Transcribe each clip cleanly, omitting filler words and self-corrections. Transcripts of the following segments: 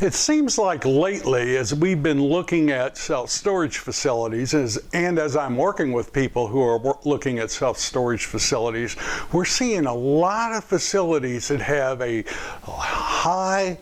It seems like lately, as we've been looking at self-storage facilities, and as I'm working with people who are looking at self-storage facilities, we're seeing a lot of facilities that have a high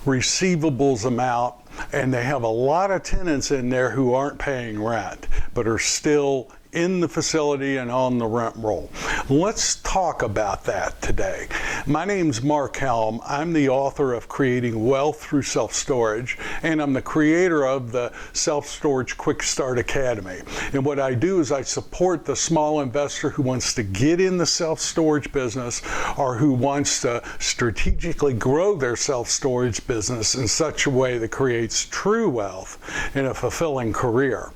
receivables amount, and they have a lot of tenants in there who aren't paying rent, but are still in the facility and on the rent roll. Let's talk about that today. My name's Mark Helm. I'm the author of Creating Wealth Through Self-Storage, and I'm the creator of the Self-Storage Quick Start Academy. And what I do is I support the small investor who wants to get in the self-storage business or who wants to strategically grow their self-storage business in such a way that creates true wealth in a fulfilling career.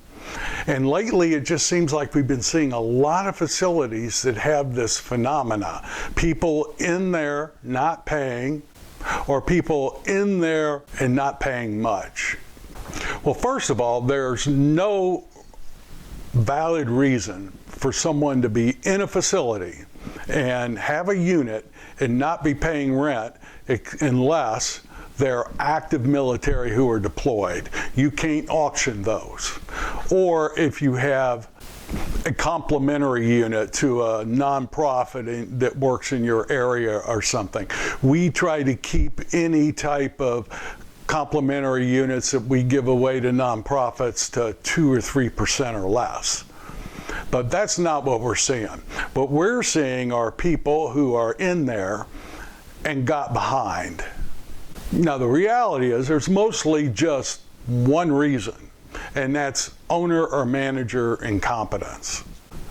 And lately, it just seems like we've been seeing a lot of facilities that have this phenomena. People in there not paying, or people in there and not paying much. Well, first of all, there's no valid reason for someone to be in a facility and have a unit and not be paying rent unless they're active military who are deployed. You can't auction those. Or if you have a complementary unit to a nonprofit that works in your area or something. We try to keep any type of complementary units that we give away to nonprofits to 2 or 3% or less. But that's not what we're seeing. What we're seeing are people who are in there and got behind. Now, the reality is there's mostly just one reason, and that's owner or manager incompetence.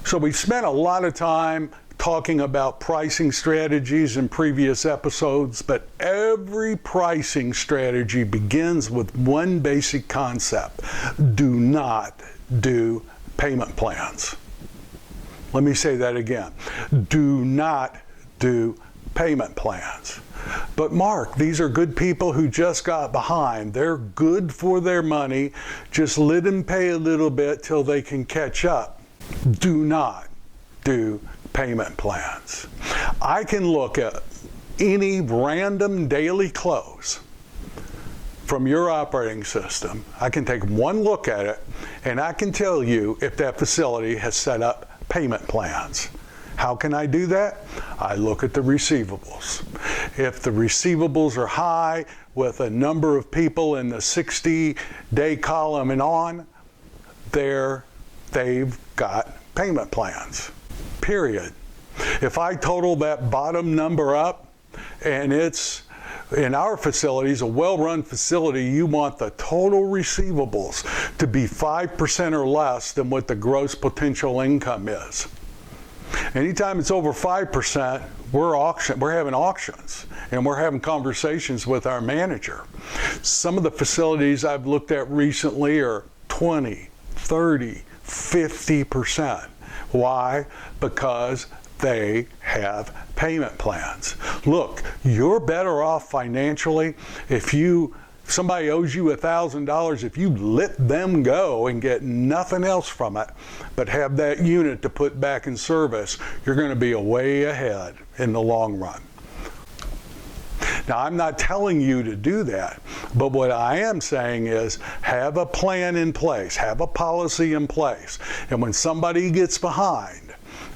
So we spent a lot of time talking about pricing strategies in previous episodes, but every pricing strategy begins with one basic concept: do not do payment plans. Let me say that again. Do not do payment plans. But Mark, these are good people who just got behind. They're good for their money. Just let them pay a little bit till they can catch up. Do not do payment plans. I can look at any random daily close from your operating system. I can take one look at it, and I can tell you if that facility has set up payment plans. How can I do that? I look at the receivables. If the receivables are high with a number of people in the 60-day column and on, they've got payment plans, period. If I total that bottom number up, and it's, in our facilities, a well-run facility, you want the total receivables to be 5% or less than what the gross potential income is. Anytime it's over 5%, we're having auctions, and we're having conversations with our manager. Some of the facilities I've looked at recently are 20, 30, 50%. Why? Because they have payment plans. Look, you're better off financially if somebody owes you $1,000, if you let them go and get nothing else from it, but have that unit to put back in service, you're going to be way ahead in the long run. Now, I'm not telling you to do that, but what I am saying is have a plan in place, have a policy in place, and when somebody gets behind,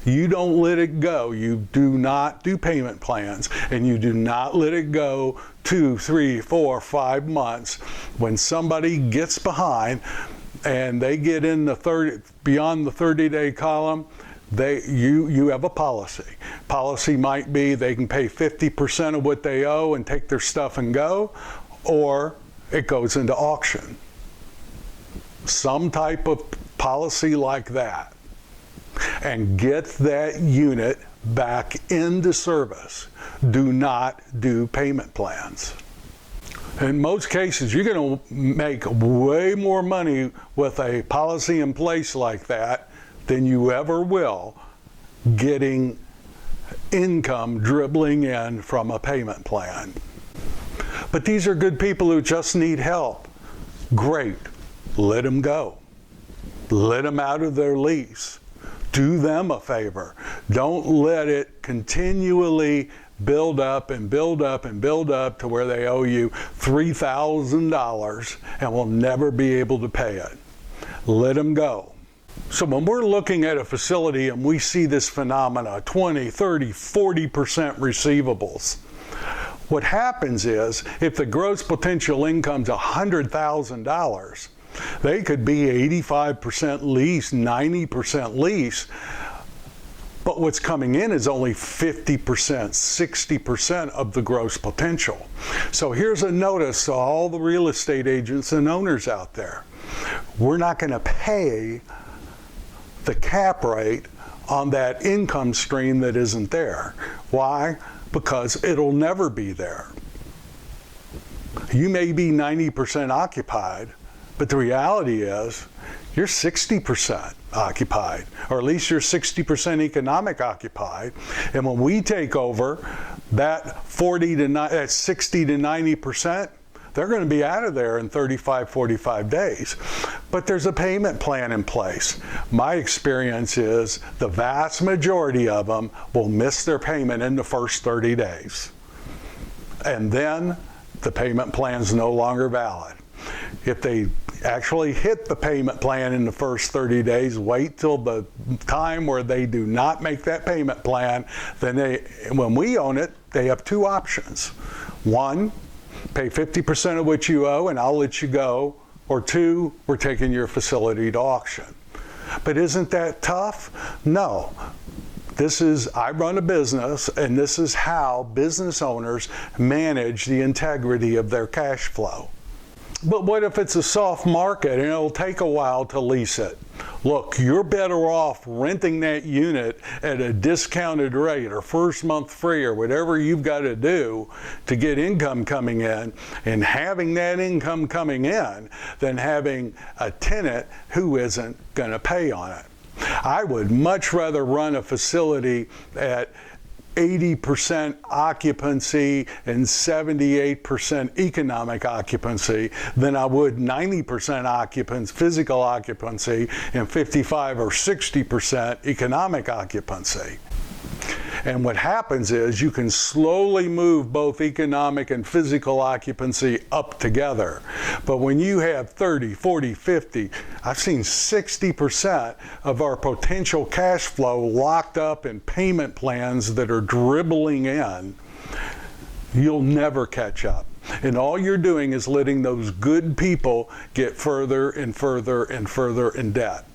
you don't let it go. You do not do payment plans, and you do not let it go 2, 3, 4, 5 months. When somebody gets behind and they get in beyond the 30-day column, you have a policy. Policy might be they can pay 50% of what they owe and take their stuff and go, or it goes into auction. Some type of policy like that. And get that unit back into service. Do not do payment plans. In most cases, you're going to make way more money with a policy in place like that than you ever will getting income dribbling in from a payment plan. But these are good people who just need help. Great. Let them go. Let them out of their lease. Do them a favor. Don't let it continually build up and build up and build up to where they owe you $3,000 and will never be able to pay it. Let them go. So when we're looking at a facility and we see this phenomena, 20, 30, 40% receivables, what happens is if the gross potential income's $100,000, they could be 85% lease, 90% lease, but what's coming in is only 50%, 60% of the gross potential. So here's a notice to all the real estate agents and owners out there. We're not going to pay the cap rate on that income stream that isn't there. Why? Because it'll never be there. You may be 90% occupied, but the reality is you're 60% occupied, or at least you're 60% economic occupied. And when we take over, that 60 to 90%, they're going to be out of there in 35, 45 days. But there's a payment plan in place. My experience is the vast majority of them will miss their payment in the first 30 days. And then the payment plan's no longer valid. If they actually hit the payment plan in the first 30 days, wait till the time where they do not make that payment plan, then when we own it, they have two options. One, pay 50% of what you owe and I'll let you go. Or two, we're taking your facility to auction. But isn't that tough? No. I run a business, and this is how business owners manage the integrity of their cash flow. But what if it's a soft market and it'll take a while to lease it? Look, you're better off renting that unit at a discounted rate or first month free or whatever you've got to do to get income coming in, and having that income coming in than having a tenant who isn't going to pay on it. I would much rather run a facility at 80% occupancy and 78% economic occupancy than I would 90% occupancy, physical occupancy, and 55 or 60% economic occupancy. And what happens is you can slowly move both economic and physical occupancy up together. But when you have 30, 40, 50, I've seen 60% of our potential cash flow locked up in payment plans that are dribbling in, you'll never catch up. And all you're doing is letting those good people get further and further and further in debt.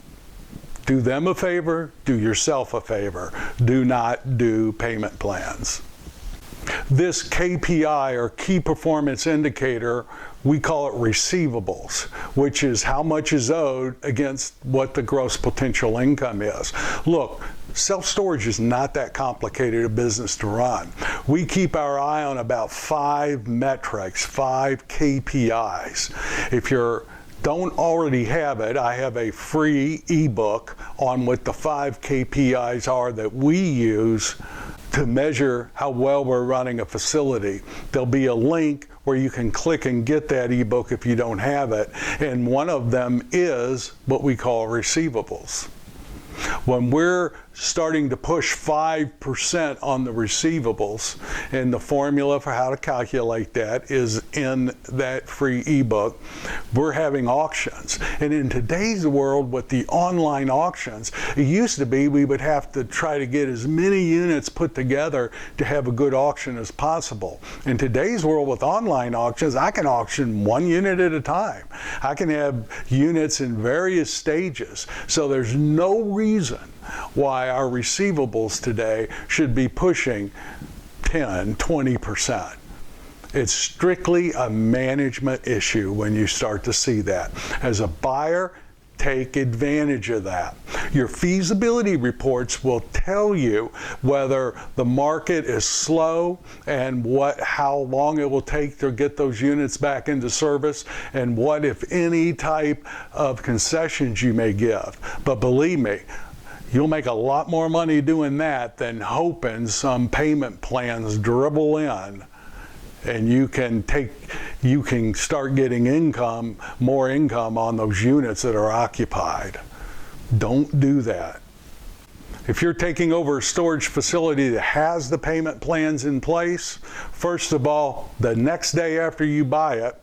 Do them a favor, do yourself a favor. Do not do payment plans. This KPI, or key performance indicator, we call it receivables, which is how much is owed against what the gross potential income is. Look, self-storage is not that complicated a business to run. We keep our eye on about 5 metrics, 5 KPIs. If you don't already have it, I have a free ebook on what the 5 KPIs are that we use to measure how well we're running a facility. There'll be a link where you can click and get that ebook if you don't have it. And one of them is what we call receivables. When we're starting to push 5% on the receivables, and the formula for how to calculate that is in that free ebook, we're having auctions. And in today's world with the online auctions, it used to be we would have to try to get as many units put together to have a good auction as possible. In today's world with online auctions, I can auction 1 unit at a time. I can have units in various stages. So there's no reason why our receivables today should be pushing 10, 20%. It's strictly a management issue when you start to see that. As a buyer, take advantage of that. Your feasibility reports will tell you whether the market is slow and how long it will take to get those units back into service, and what, if any, type of concessions you may give. But believe me, you'll make a lot more money doing that than hoping some payment plans dribble in and you can start getting more income on those units that are occupied. Don't do that. If you're taking over a storage facility that has the payment plans in place, first of all, the next day after you buy it,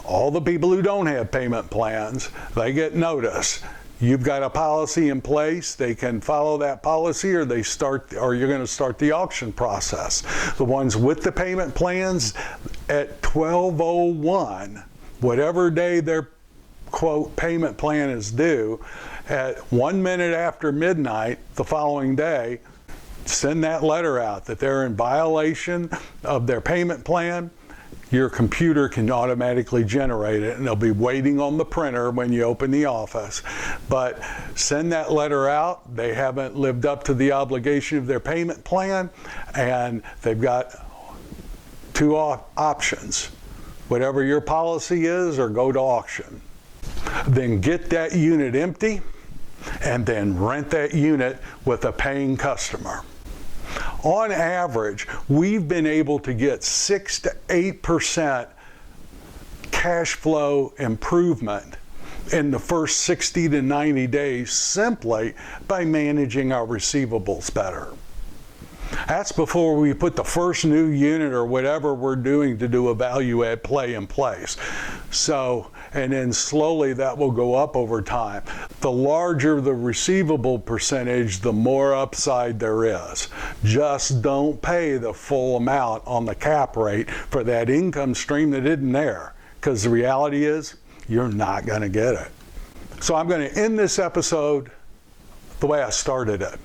all the people who don't have payment plans, they get notice. You've got a policy in place. They can follow that policy, or you're going to start the auction process. The ones with the payment plans at 12:01, whatever day their quote payment plan is due, at 1 minute after midnight the following day, send that letter out that they're in violation of their payment plan. Your computer can automatically generate it, and they'll be waiting on the printer when you open the office. But send that letter out. They haven't lived up to the obligation of their payment plan, and they've got two options. Whatever your policy is, or go to auction. Then get that unit empty, and then rent that unit with a paying customer. On average, we've been able to get 6 to 8% cash flow improvement in the first 60 to 90 days simply by managing our receivables better. That's before we put the first new unit or whatever we're doing to do a value add play in place. And then slowly that will go up over time. The larger the receivable percentage, the more upside there is. Just don't pay the full amount on the cap rate for that income stream that isn't there, because the reality is you're not going to get it. So I'm going to end this episode the way I started it.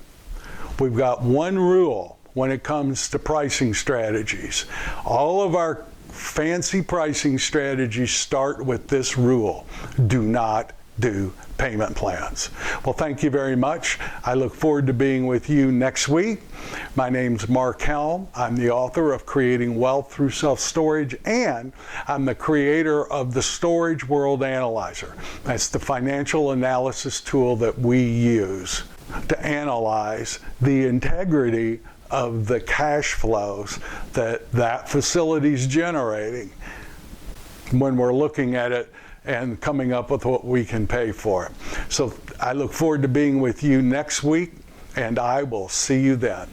We've got one rule when it comes to pricing strategies. All of our fancy pricing strategies start with this rule: do not do payment plans. Well, thank you very much. I look forward to being with you next week. My name's Mark Helm. I'm the author of Creating Wealth Through Self-Storage, and I'm the creator of the Storage World Analyzer. That's the financial analysis tool that we use to analyze the integrity of the cash flows that facility's generating when we're looking at it and coming up with what we can pay for it. So I look forward to being with you next week, and I will see you then.